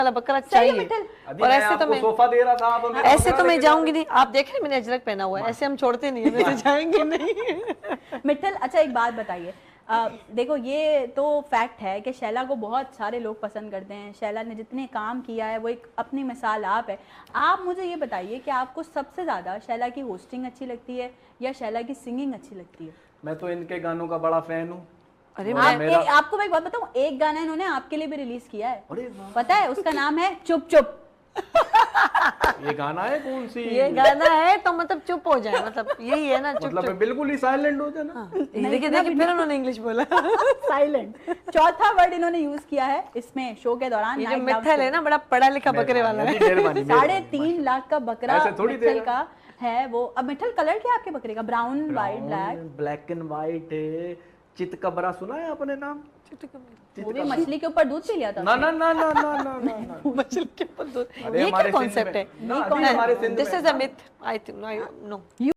वाला बकरा चाहिए। और ऐसे तो मैं सोफा दे रहा था, आप हमें ऐसे तो मैं जाऊंगी नहीं। आप देख रहे मैंने अजरक पहना हुआ है, ऐसे हम छोड़ते नहीं है, वैसे जाएंगे नहीं। मित्तल, अच्छा एक बात बताइए, देखो ये तो फैक्ट है कि शैला को बहुत सारे लोग पसंद करते हैं। शैला ने जितने काम किया है वो एक अपनी मिसाल आप है। आप मुझे ये बताइए कि आपको सबसे ज़्यादा शैला की होस्टिंग अच्छी लगती है या शैला की सिंगिंग अच्छी लगती है? मैं तो इनके गानों का बड़ा फैन हूँ। अरे आपको मैं एक बात बताऊं, एक गाना इन्होंने आपके लिए भी रिलीज किया है, अरे वाह। पता है? उसका नाम है चुप चुप। ये गाना है कौन सी? ये गाना है तो मतलब चुप हो जाए, मतलब यही है ना, चुप मतलब चुप। बिल्कुल ही साइलेंट हो जाए ना। देखिए देखिए फिर उन्होंने इंग्लिश बोला। साइलेंट। चौथा वर्ड इन्होंने यूज किया है इसमें शो के दौरान। ये जो मित्तल है ना, बड़ा पढ़ा लिखा बकरे वाला है। 3.5 लाख का बकरा ऐसे थोड़ी मित्तल का है वो। अब मित्तल कलर क्या आपके बकरे का? Brown white black? Black and white है। चित कबरा सुना है आपने नाम? वो भी मछली के ऊपर दूध पी लिया था। ना ना ना ना ना ना ना मछली के ऊपर दूध। अरे ये क्या हमारे कॉन्सेप्ट है? सिंध में- this is a myth, I think, no.